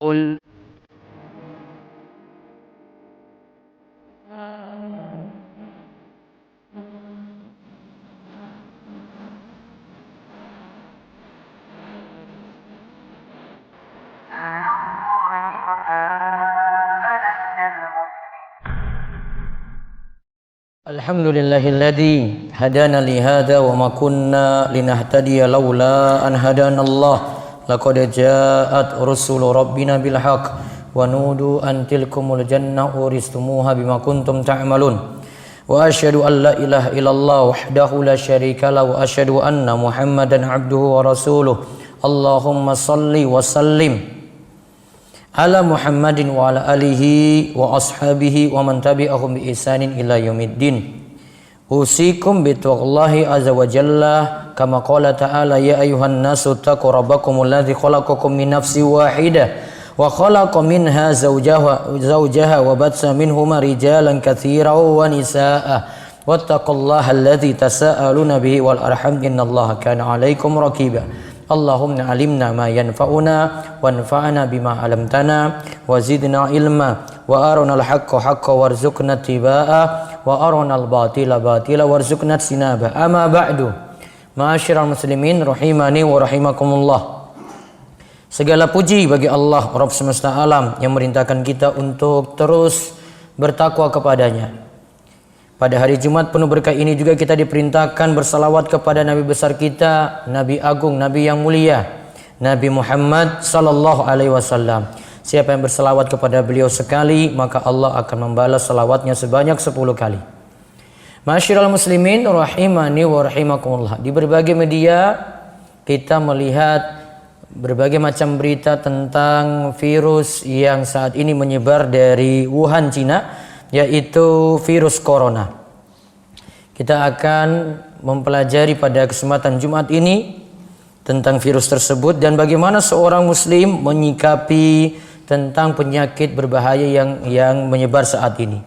قل Alhamdulillahilladzi hadana li hadza wa ma kunna linahtadiya laula an hadanallah laqad ja'at rusulu rabbina bil haqq wa nudu an tilkumul jannah uristumuha bima kuntum ta'malun wa asyhadu an la ilaha illallah wahdahu la syarika la wa asyhadu anna muhammadan abduhu wa rasuluh Allahumma salli wa sallim ala Muhammadin wa ala alihi wa ashabihi wa man tabi'ahum bi ihsanin ila yaumiddin. Usikum bi taqwallahi azza wa jalla kama qala ta'ala ya ayyuhan nasu taqu rabbakumul ladzi khalaqakum min nafsin wahidah wa khalaqa minha zawjaha wa batsa minhuma rijalan katsiran wa nisaa'a wattaqullaha alladzi tasaaluna bihi wal arham innallaha kana 'alaikum raqiba. Allahumma alimna ma yanfa'una wanfa'na bima 'allamtana wa zidna ilma wa arinal haqqo haqqan warzuqna ittiba'ah wa arinal batila batila warzuqna ijtinabah. Amma ba'du. Ma'asyiral muslimin rahimani wa rahimakumullah. Segala puji bagi Allah Rabb semesta alam yang merintahkan kita untuk terus bertakwa kepadanya. Pada hari Jumat penuh berkah ini juga kita diperintahkan bersalawat kepada Nabi besar kita, Nabi agung, Nabi yang mulia, Nabi Muhammad sallallahu alaihi wasallam. Siapa yang bersalawat kepada beliau sekali, maka Allah akan membalas salawatnya sebanyak 10 kali. Masyiral muslimin rahimani wa rahimakumullah. Di berbagai media kita melihat berbagai macam berita tentang virus yang saat ini menyebar dari Wuhan, Cina, yaitu virus corona. Kita akan mempelajari pada kesempatan Jumat ini tentang virus tersebut dan bagaimana seorang muslim menyikapi tentang penyakit berbahaya yang menyebar saat ini.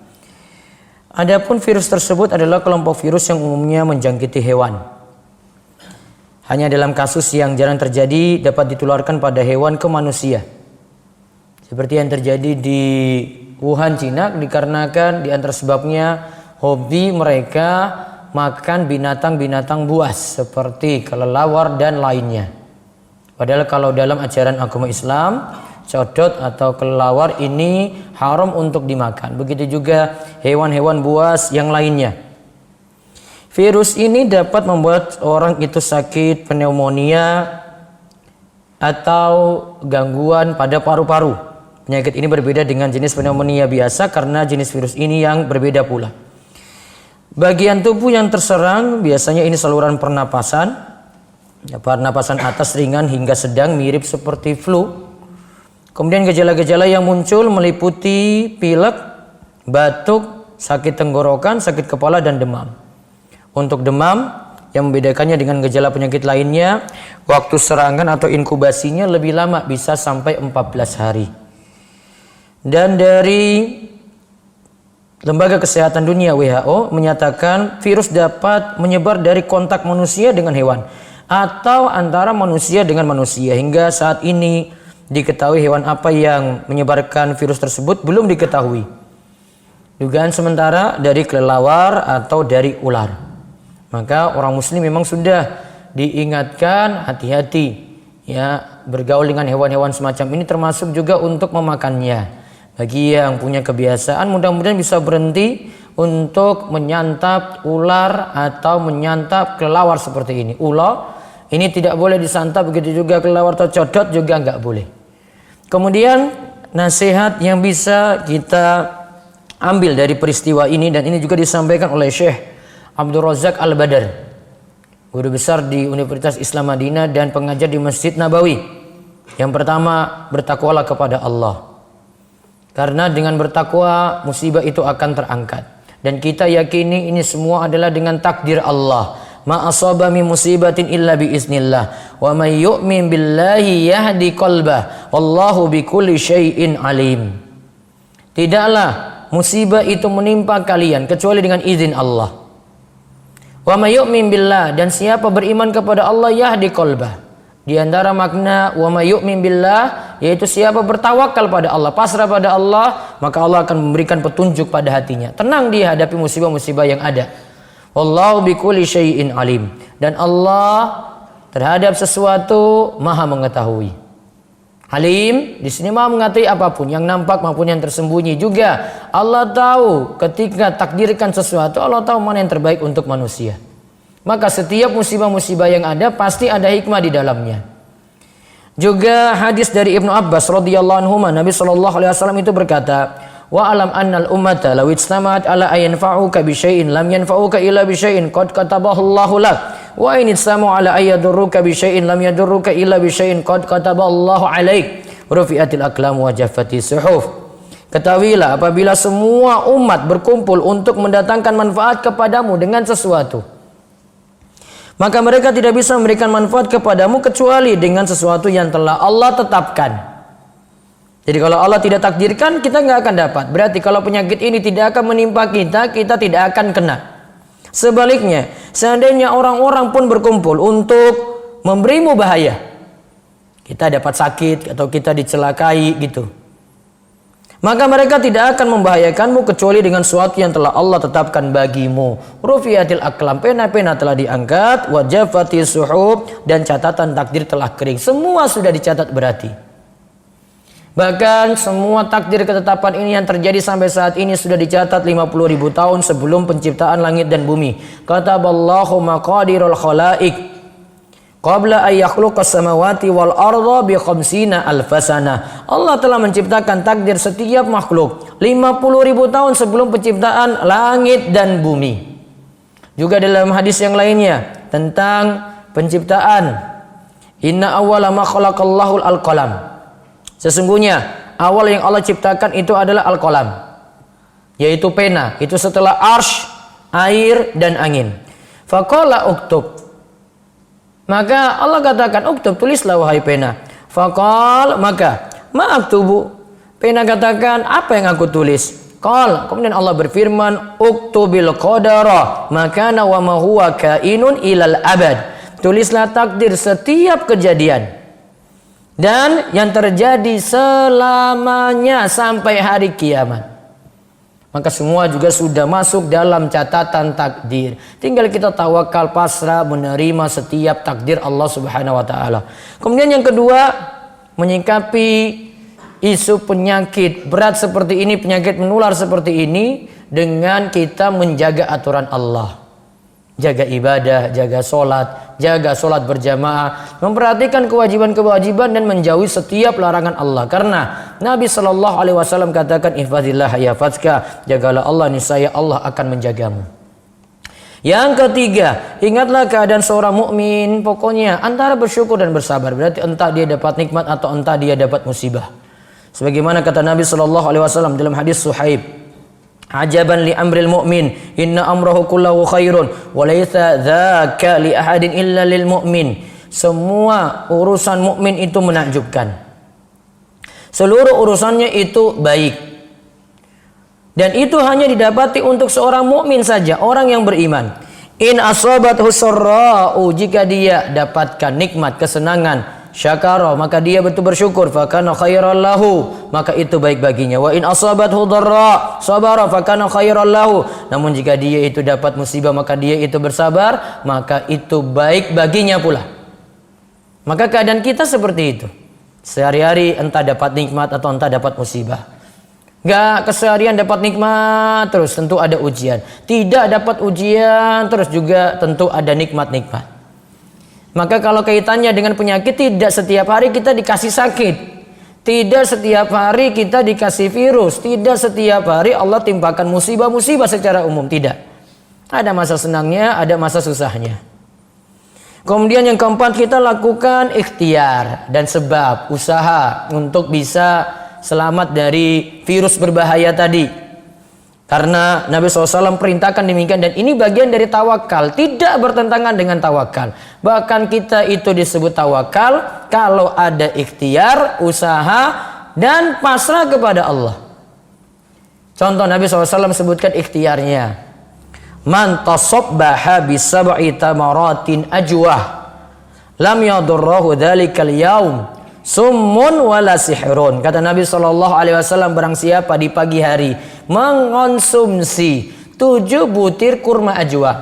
Adapun virus tersebut adalah kelompok virus yang umumnya menjangkiti hewan. Hanya dalam kasus yang jarang terjadi dapat ditularkan pada hewan ke manusia. Seperti yang terjadi di Wuhan, Cina, dikarenakan di antara sebabnya hobi mereka makan binatang-binatang buas seperti kelelawar dan lainnya. Padahal kalau dalam ajaran agama Islam, codot atau kelelawar ini haram untuk dimakan. Begitu juga hewan-hewan buas yang lainnya. Virus ini dapat membuat orang itu sakit pneumonia atau gangguan pada paru-paru. Penyakit ini berbeda dengan jenis pneumonia biasa karena jenis virus ini yang berbeda pula. Bagian tubuh yang terserang biasanya ini saluran pernapasan. Pernapasan atas ringan hingga sedang mirip seperti flu. Kemudian gejala-gejala yang muncul meliputi pilek, batuk, sakit tenggorokan, sakit kepala dan demam. Untuk demam yang membedakannya dengan gejala penyakit lainnya, waktu serangan atau inkubasinya lebih lama, bisa sampai 14 hari. Dan dari Lembaga Kesehatan Dunia WHO menyatakan virus dapat menyebar dari kontak manusia dengan hewan atau antara manusia dengan manusia. Hingga saat ini diketahui hewan apa yang menyebarkan virus tersebut belum diketahui. Dugaan sementara dari kelelawar atau dari ular. Maka orang muslim memang sudah diingatkan hati-hati ya bergaul dengan hewan-hewan semacam ini, termasuk juga untuk memakannya. Bagi yang punya kebiasaan mudah-mudahan bisa berhenti untuk menyantap ular atau menyantap kelelawar seperti ini. Ular ini tidak boleh disantap, begitu juga kelelawar atau codot juga nggak boleh. Kemudian nasihat yang bisa kita ambil dari peristiwa ini, dan ini juga disampaikan oleh Syekh Abdul Razak Al-Badar, guru besar di Universitas Islam Madinah dan pengajar di Masjid Nabawi. Yang pertama, bertakwalah kepada Allah. Karena dengan bertakwa musibah itu akan terangkat. Dan kita yakini ini semua adalah dengan takdir Allah. Ma asaba min musibatin illa bi iznillah. Wa may yu'min billahi yahdi qalbah. Wallahu bikulli syai'in alim. Tidaklah musibah itu menimpa kalian kecuali dengan izin Allah. Wa may yu'min billah, dan siapa beriman kepada Allah yahdi qalbah Di antara makna wa may yu'min billah, yaitu siapa bertawakal pada Allah, pasrah pada Allah, maka Allah akan memberikan petunjuk pada hatinya. Tenang dia hadapi musibah-musibah yang ada. Wallahu bikulli syai'in alim. Dan Allah terhadap sesuatu Maha mengetahui. Alim di sini Maha mengetahui apapun yang nampak maupun yang tersembunyi. Juga Allah tahu ketika takdirkan sesuatu, Allah tahu mana yang terbaik untuk manusia. Maka setiap musibah-musibah yang ada pasti ada hikmah di dalamnya. Juga hadis dari Ibnu Abbas radhiyallahu anhu, Nabi sallallahu alaihi wasallam itu berkata, "Wa alam annal ummata law ijtama'at ala an yanfa'uka bi syai'in lam yanfa'uka illa bi syai'in qad katabahu Allahu lak, wa in ijtama'u ala an yadurruka bi syai'in lam yadurruka illa bi syai'in qad katabahu Allahu 'alaik, rufi'atil aqlam wa jaffatis suhuf." Ketahuilah, apabila semua umat berkumpul untuk mendatangkan manfaat kepadamu dengan sesuatu, maka mereka tidak bisa memberikan manfaat kepadamu kecuali dengan sesuatu yang telah Allah tetapkan. Jadi kalau Allah tidak takdirkan, kita nggak akan dapat. Berarti kalau penyakit ini tidak akan menimpa kita, kita tidak akan kena. Sebaliknya, seandainya orang-orang pun berkumpul untuk memberimu bahaya, kita dapat sakit atau kita dicelakai gitu, maka mereka tidak akan membahayakanmu kecuali dengan sesuatu yang telah Allah tetapkan bagimu. Rufiatil aqlam, pena-pena telah diangkat, wa jaffatis suhub, dan catatan takdir telah kering. Semua sudah dicatat berarti. Bahkan semua takdir ketetapan ini yang terjadi sampai saat ini sudah dicatat 50.000 tahun sebelum penciptaan langit dan bumi. Kataballahu maqadirul khalaik qabla ay yakhluqas samawati wal arda bi khamsina alfasana. Allah telah menciptakan takdir setiap makhluk 50.000 tahun sebelum penciptaan langit dan bumi. Juga dalam hadis yang lainnya tentang penciptaan, inna awwala ma khalaqallahu al-qalam. Sesungguhnya awal yang Allah ciptakan itu adalah al-qalam, yaitu pena. Itu setelah arsy, air dan angin. Faqala uktub, maka Allah katakan, uktub, tulislah wahai pena. Faqal, maka ma'aktubu, pena katakan, apa yang aku tulis? Qal, kemudian Allah berfirman, uktubil qadara makana wa ma huwa kainun ilal abad. Tulislah takdir setiap kejadian dan yang terjadi selamanya sampai hari kiamat. Maka semua juga sudah masuk dalam catatan takdir. Tinggal kita tawakal, pasrah, menerima setiap takdir Allah Subhanahu wa taala. Kemudian yang kedua, menyikapi isu penyakit berat seperti ini, penyakit menular seperti ini dengan kita menjaga aturan Allah. Jaga ibadah, jaga sholat berjamaah, memperhatikan kewajiban-kewajiban dan menjauhi setiap larangan Allah. Karena Nabi Shallallahu Alaihi Wasallam katakan, ihfazillah yahfazka, jagalah Allah niscaya Allah akan menjagamu. Yang ketiga, ingatlah keadaan seorang mukmin, pokoknya antara bersyukur dan bersabar. Berarti entah dia dapat nikmat atau entah dia dapat musibah. Sebagaimana kata Nabi Shallallahu Alaihi Wasallam dalam hadis Suhaib, ajaban li amril mu'min, inna amrahu kullahu khairun, wa laysa dzaka li ahadin illa lil mu'min. Semua urusan mukmin itu menakjubkan. Seluruh urusannya itu baik. Dan itu hanya didapati untuk seorang mukmin saja, orang yang beriman. In asabathu sarra'u, jika dia dapatkan nikmat, kesenangan, syakara, maka dia betul bersyukur, fakana khairan lahu, maka itu baik baginya. Wa in asabathu dharra sabara fakana khairan lahu, namun jika dia itu dapat musibah maka dia itu bersabar, maka itu baik baginya pula. Maka keadaan kita seperti itu. Sehari-hari entah dapat nikmat atau entah dapat musibah. Gak keseharian dapat nikmat terus, tentu ada ujian. Tidak dapat ujian terus, juga tentu ada nikmat-nikmat. Maka kalau kaitannya dengan penyakit, tidak setiap hari kita dikasih sakit, tidak setiap hari kita dikasih virus, tidak setiap hari Allah timpakan musibah-musibah secara umum, tidak. Ada masa senangnya, ada masa susahnya. Kemudian yang keempat, kita lakukan ikhtiar dan sebab, usaha untuk bisa selamat dari virus berbahaya tadi. Karena Nabi SAW perintahkan demikian, dan ini bagian dari tawakal, tidak bertentangan dengan tawakal. Bahkan kita itu disebut tawakal kalau ada ikhtiar, usaha, dan pasrah kepada Allah. Contoh Nabi SAW sebutkan ikhtiarnya. Man tasabbaha bisab'i tamaratin ajwah lam yadurruhu dzalikal yaum summun wala sihrun. Kata Nabi SAW, barang siapa di pagi hari mengonsumsi 7 butir kurma ajwa,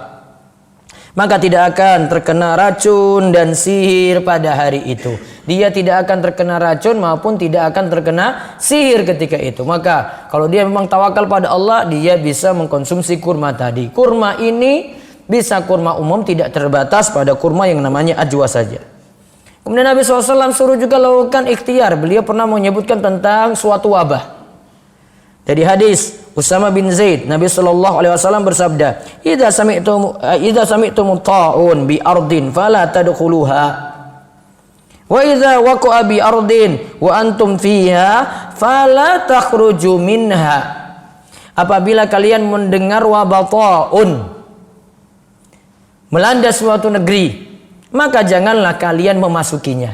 maka tidak akan terkena racun dan sihir pada hari itu. Dia tidak akan terkena racun maupun tidak akan terkena sihir ketika itu. Maka kalau dia memang tawakal pada Allah, dia bisa mengkonsumsi kurma tadi. Kurma ini bisa kurma umum, tidak terbatas pada kurma yang namanya ajwa saja. Kemudian Nabi SAW suruh juga lakukan ikhtiar. Beliau pernah menyebutkan tentang suatu wabah. Dari hadis Usama bin Zaid, Nabi SAW bersabda, "Idza sami'tum ta'un bi ardin fala tadkhuluha. Wa idza waqa'a bi ardin wa antum fiha fala takhruju minha." Apabila kalian mendengar wabah ta'un melanda suatu negeri, maka janganlah kalian memasukinya.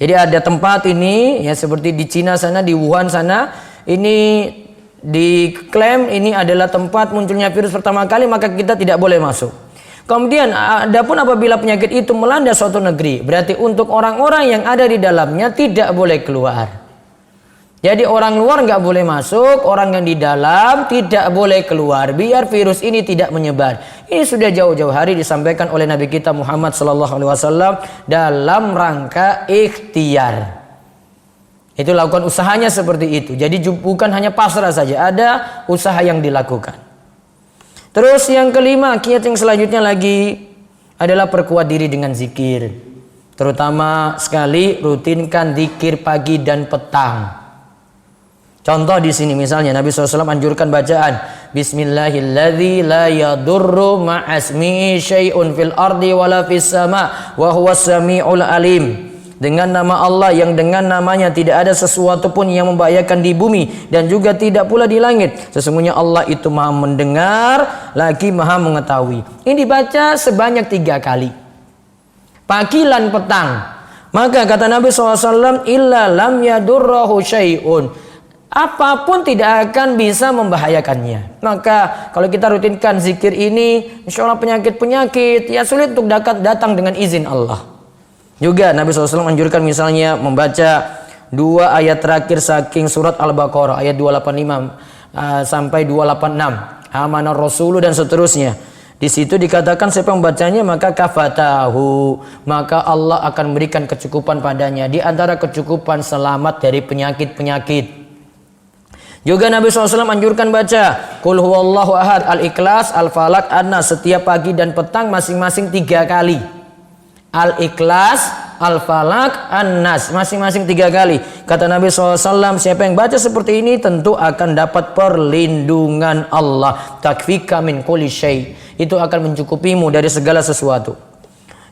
Jadi ada tempat ini ya, seperti di Cina sana, di Wuhan sana, ini diklaim ini adalah tempat munculnya virus pertama kali, maka kita tidak boleh masuk. Kemudian adapun apabila penyakit itu melanda suatu negeri, berarti untuk orang-orang yang ada di dalamnya tidak boleh keluar. Jadi orang luar nggak boleh masuk, orang yang di dalam tidak boleh keluar, biar virus ini tidak menyebar. Ini sudah jauh-jauh hari disampaikan oleh Nabi kita Muhammad SAW dalam rangka ikhtiar. Itu lakukan usahanya seperti itu. Jadi bukan hanya pasrah saja, ada usaha yang dilakukan. Terus yang kelima, kiat yang selanjutnya lagi adalah perkuat diri dengan zikir. Terutama sekali rutinkan zikir pagi dan petang. Contoh di sini misalnya Nabi SAW anjurkan bacaan Bismillahilladzi la yadurru ma'asmi'i syai'un fil ardi wala fis sama wa huwas sami'ul alim. Dengan nama Allah yang dengan namanya tidak ada sesuatu pun yang membahayakan di bumi dan juga tidak pula di langit. Sesungguhnya Allah itu maha mendengar lagi maha mengetahui. Ini dibaca sebanyak 3 kali, pagi dan petang. Maka kata Nabi SAW, illa lam yadurrahu syai'un, apapun tidak akan bisa membahayakannya. Maka kalau kita rutinkan zikir ini, insya Allah penyakit-penyakit ya sulit untuk datang dengan izin Allah. Juga Nabi SAW anjurkan misalnya membaca 2 ayat terakhir saking surat Al-Baqarah, ayat 285 sampai 286, amanar rasulu dan seterusnya. Di situ dikatakan siapa yang membacanya maka kafatahu, maka Allah akan memberikan kecukupan padanya. Di antara kecukupan selamat dari penyakit-penyakit. Juga Nabi SAW anjurkan baca Qul huwallahu ahad, Al-Ikhlas, Al-Falaq, An-Nas setiap pagi dan petang masing-masing 3 kali. Al-Ikhlas, Al-Falaq, An-Nas masing-masing 3 kali. Kata Nabi SAW, siapa yang baca seperti ini tentu akan dapat perlindungan Allah. Takfika min kulli syai', itu akan mencukupimu dari segala sesuatu.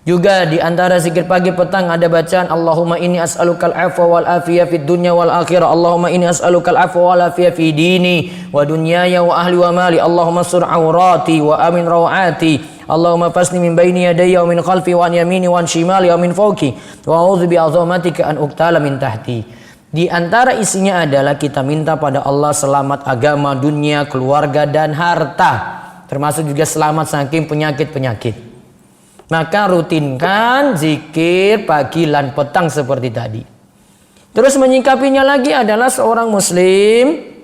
Juga di antara zikir pagi petang ada bacaan Allahumma inni as'alukal afwa wal afiyah fid dunya wal akhirah. Allahumma inni as'alukal afwa wal afiyah fi dini wa dunyaya wa ahli wa mali. Allahumma sur aurati wa amin rawati. Allahumma fasni min baini yadayya wa min khalfi wa an yamini wa an shimali wa min fawqi wa a'udzu bi 'azamatika an uqtala min tahti. Di antara isinya adalah kita minta pada Allah selamat agama, dunia, keluarga dan harta, termasuk juga selamat saking penyakit-penyakit. Maka rutinkan zikir pagi dan petang seperti tadi. Terus menyikapinya lagi adalah seorang muslim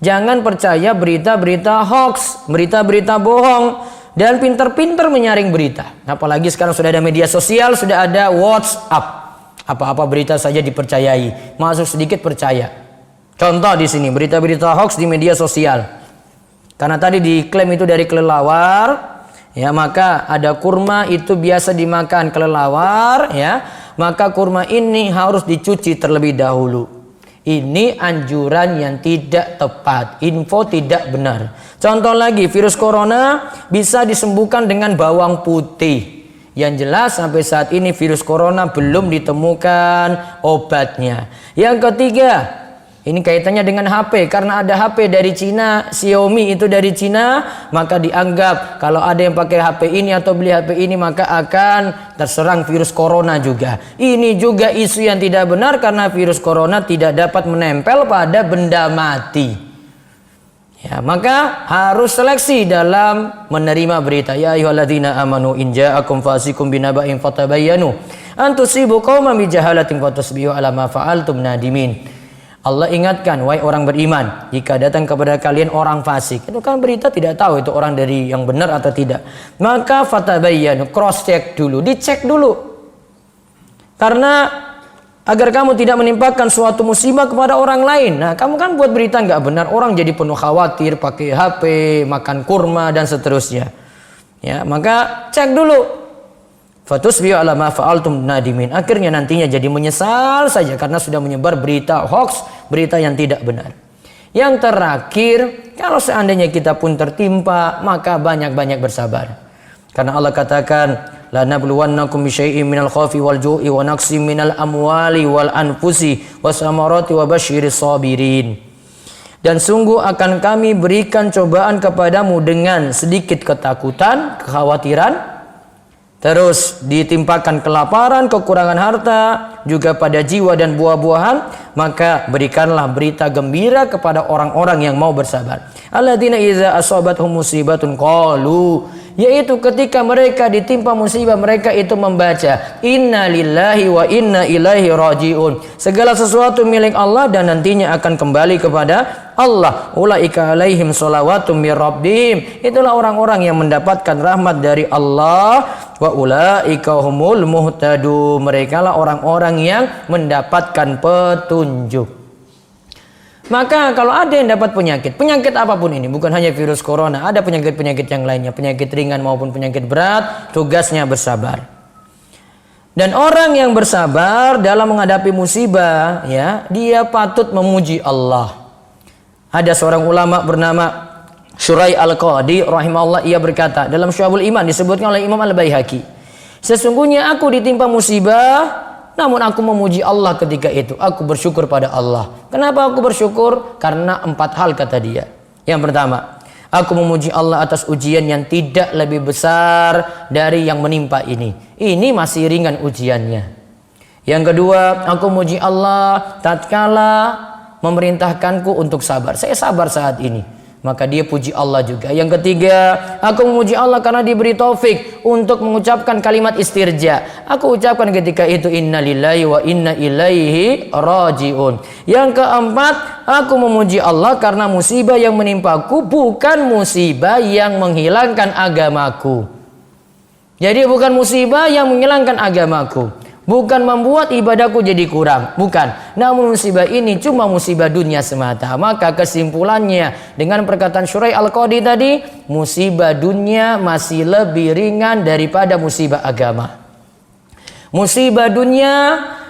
jangan percaya berita-berita hoax, berita-berita bohong, dan pintar-pintar menyaring berita. Apalagi sekarang sudah ada media sosial, sudah ada WhatsApp. Apa-apa berita saja dipercayai, masuk sedikit percaya. Contoh di sini berita-berita hoax di media sosial. Karena tadi diklaim itu dari kelelawar, ya maka ada kurma itu biasa dimakan kelelawar, ya maka kurma ini harus dicuci terlebih dahulu. Ini anjuran yang tidak tepat, info tidak benar. Contoh lagi, virus corona bisa disembuhkan dengan bawang putih. Yang jelas sampai saat ini virus corona belum ditemukan obatnya. Yang ketiga, ini kaitannya dengan HP, karena ada HP dari Cina, Xiaomi itu dari Cina, maka dianggap kalau ada yang pakai HP ini atau beli HP ini maka akan terserang virus corona juga. Ini juga isu yang tidak benar karena virus corona tidak dapat menempel pada benda mati. Ya, maka harus seleksi dalam menerima berita. Ya ayyuhalladzina amanu in ja'akum fasiqun binaba'in fatabayyanu an tusibu qauman bijahalatin fatusbihu ala ma fa'altum nadimin. Allah ingatkan, wahai orang beriman, jika datang kepada kalian orang fasik, itu kan berita tidak tahu itu orang dari yang benar atau tidak. Maka fatabayyanu, cross check dulu, dicek dulu. Karena agar kamu tidak menimpakan suatu musibah kepada orang lain. Nah, kamu kan buat berita nggak benar, orang jadi penuh khawatir, pakai HP, makan kurma dan seterusnya. Ya, maka cek dulu. Fatusbihu ala ma fa'altum nadimin. Akhirnya nantinya jadi menyesal saja karena sudah menyebar berita hoax, berita yang tidak benar. Yang terakhir, kalau seandainya kita pun tertimpa, maka banyak-banyak bersabar. Karena Allah katakan, la nabluwannakum bisyai'in minal khaufi wal ju'i wa naqsim minal amwali wal anfusi wasamarati wa basyiris sabirin. Dan sungguh akan kami berikan cobaan kepadamu dengan sedikit ketakutan, kekhawatiran, terus ditimpakan kelaparan, kekurangan harta, juga pada jiwa dan buah-buahan. Maka berikanlah berita gembira kepada orang-orang yang mau bersabar. Alladzina idza asabathum musibatun qalu, yaitu ketika mereka ditimpa musibah, mereka itu membaca inna lillahi wa inna ilaihi rajiun. Segala sesuatu milik Allah dan nantinya akan kembali kepada Allah. Ulaika alaihim shalawatum mir rabbihim. Itulah orang-orang yang mendapatkan rahmat dari Allah. Wa ulaika humul muhtadun. Merekalah orang-orang yang mendapatkan petunjuk. Maka kalau ada yang dapat penyakit apapun ini, bukan hanya virus corona, ada penyakit-penyakit yang lainnya, penyakit ringan maupun penyakit berat, tugasnya bersabar. Dan orang yang bersabar dalam menghadapi musibah, ya, dia patut memuji Allah. Ada seorang ulama bernama Syurai Al-Qadi rahimahullah, ia berkata dalam Syu'abul Iman, disebutkan oleh Imam Al-Baihaqi, sesungguhnya aku ditimpa musibah, namun aku memuji Allah ketika itu. Aku bersyukur pada Allah. Kenapa aku bersyukur? Karena 4 hal kata dia. Yang pertama, aku memuji Allah atas ujian yang tidak lebih besar dari yang menimpa ini. Ini masih ringan ujiannya. Yang kedua, aku memuji Allah tatkala memerintahkanku untuk sabar. Saya sabar saat ini. Maka dia puji Allah juga. Yang ketiga, aku memuji Allah karena diberi taufik untuk mengucapkan kalimat istirja. Aku ucapkan ketika itu inna lillahi wa inna ilaihi rajiun. Yang keempat, aku memuji Allah karena musibah yang menimpaku bukan musibah yang menghilangkan agamaku. Jadi bukan musibah yang menghilangkan agamaku, bukan membuat ibadahku jadi kurang, bukan. Namun musibah ini cuma musibah dunia semata. Maka kesimpulannya dengan perkataan Syurai Al-Qadi tadi, musibah dunia masih lebih ringan daripada musibah agama. Musibah dunia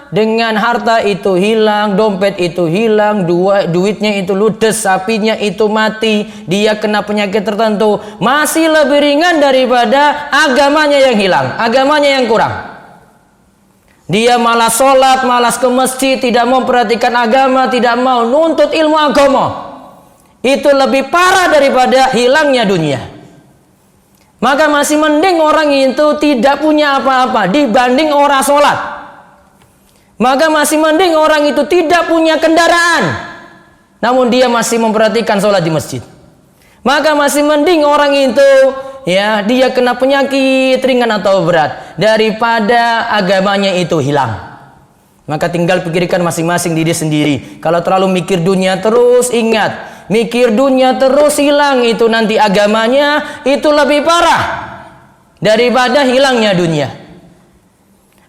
dengan harta itu hilang, dompet itu hilang, duitnya itu ludes, sapinya itu mati, dia kena penyakit tertentu, masih lebih ringan daripada agamanya yang hilang, agamanya yang kurang. Dia malas sholat, malas ke masjid, tidak mau memperhatikan agama, tidak mau nuntut ilmu agama. Itu lebih parah daripada hilangnya dunia. Maka masih mending orang itu tidak punya apa-apa dibanding orang sholat. Maka masih mending orang itu tidak punya kendaraan, namun dia masih memperhatikan sholat di masjid. Maka masih mending orang itu, ya, dia kena penyakit ringan atau berat daripada agamanya itu hilang. Maka tinggal pikirkan masing-masing diri sendiri. Kalau terlalu mikir dunia terus, ingat, mikir dunia terus hilang itu nanti agamanya itu lebih parah daripada hilangnya dunia.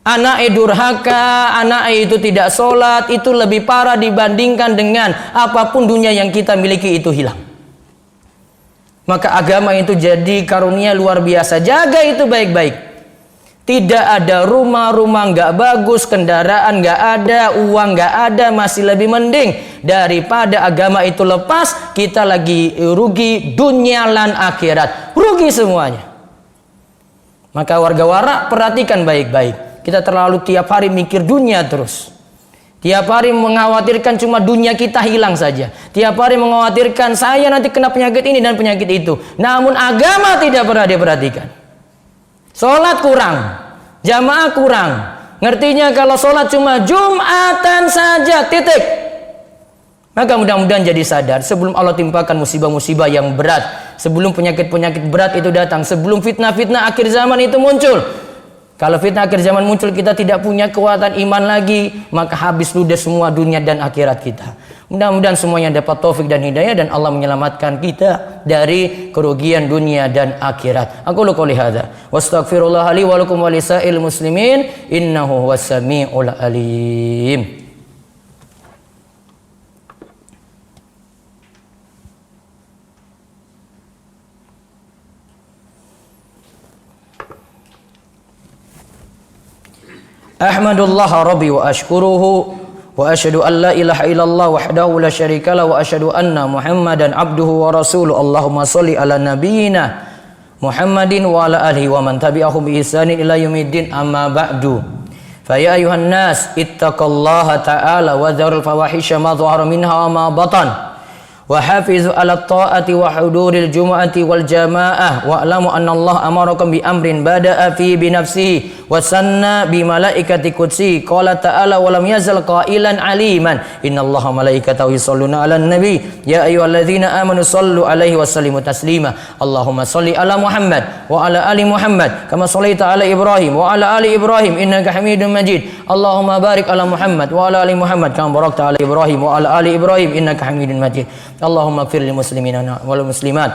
Anak durhaka, anak itu tidak sholat, itu lebih parah dibandingkan dengan apapun dunia yang kita miliki itu hilang. Maka agama itu jadi karunia luar biasa. Jaga itu baik-baik. Tidak ada rumah-rumah nggak bagus, kendaraan nggak ada, uang nggak ada, masih lebih mending daripada agama itu lepas, kita lagi rugi dunia lan akhirat, rugi semuanya. Maka warga warak perhatikan baik-baik. Kita terlalu tiap hari mikir dunia terus. Tiap hari mengkhawatirkan cuma dunia kita hilang saja. Tiap hari mengkhawatirkan saya nanti kena penyakit ini dan penyakit itu. Namun agama tidak pernah diperhatikan. Sholat kurang, jamaah kurang. Ngertinya kalau sholat cuma Jumatan saja, titik. Maka mudah-mudahan jadi sadar sebelum Allah timpakan musibah-musibah yang berat, sebelum penyakit-penyakit berat itu datang, sebelum fitnah-fitnah akhir zaman itu muncul. Kalau fitnah akhir zaman muncul, kita tidak punya kekuatan iman lagi, maka habis ludes semua dunia dan akhirat kita. Mudah-mudahan semuanya dapat taufik dan hidayah dan Allah menyelamatkan kita dari kerugian dunia dan akhirat. Aku qouli hadza wastaghfirullah li wa lakum wa lisa'il muslimin innahu was-sami'ul alim. Ahmadullah rabbi wa ashkuruhu wa asyhadu an la ilaha illallah wahdahu la syarika lahu wa asyhadu anna Muhammadan abduhu wa rasuluhu. Allahumma shalli ala nabiyyina Muhammadin wa ala alihi wa man tabi'ahum bi ihsanin ila yaumiddin, amma ba'du. Fa ya ayuhan nas ittaqullaha ta'ala wa dharul fawahisha ma dhahara minha wa ma batan. وحافظوا على الطاعة وحضور الجمعة والجماعة واعلموا أن الله أمركم بأمر بدأ فيه بنفسه وسنى بملائكة قدسه قال تعالى ولم يزل قائلا عليما إن الله ملائكته يصلون على النبي يا أيها الذين آمنوا صلوا عليه وسلموا تسليما اللهم صل على محمد وعلى آل محمد كما صليت على إبراهيم وعلى آل إبراهيم إنك حميد مجيد اللهم بارك على محمد وعلى آل محمد كما باركت على إبراهيم وعلى آل إبراهيم إنك حميد مجيد اللهم اغفر للمسلمين والمسلمات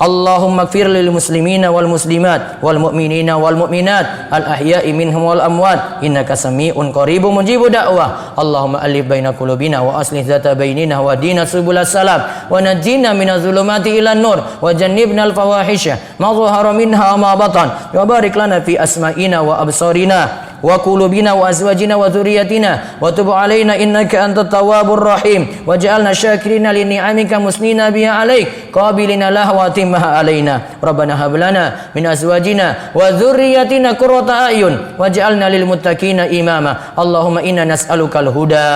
اللهم اغفر للمسلمين والمسلمات والمؤمنين والمؤمنات الأحياء منهم والأموات إنك سميع قريب مجيب دعوة اللهم ألف بين قلوبنا وأصلح ذات بيننا ودين سبل السلام ونجينا من الظلمات إلى النور وجنبنا الفواحش ما ظهر منها وما بطن وبارك لنا في أسمائنا وأبصارنا وقلوبنا وأزواجنا وذريتنا وتب علينا إنك أنت التواب الرحيم وجعلنا شاكرين لنعمك مسنين بها عليك قابلين لها واتمها علينا ربنا هب لنا من أزواجنا وذريتنا قرة أعين وجعلنا للمتقين إماما اللهم إنا نسألك الهدى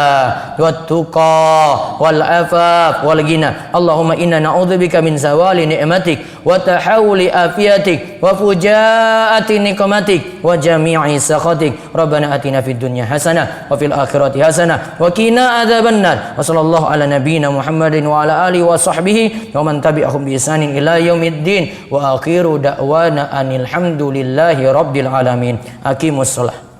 والتقى والعفاف والغنى اللهم إنا نعوذ بك من زوال نعمتك وتحول آفيتك وفجاءة نقمتك وجميع سخطك ربنا آتنا في الدنيا حسنة وفي الآخرة حسنة وقنا عذاب النار وصلى الله على نبينا محمد وعلى آله وصحبه ومن تبعهم بإحسان إلى يوم الدين وآخر دعوانا أن الحمد لله رب العالمين أقيموا الصلاة.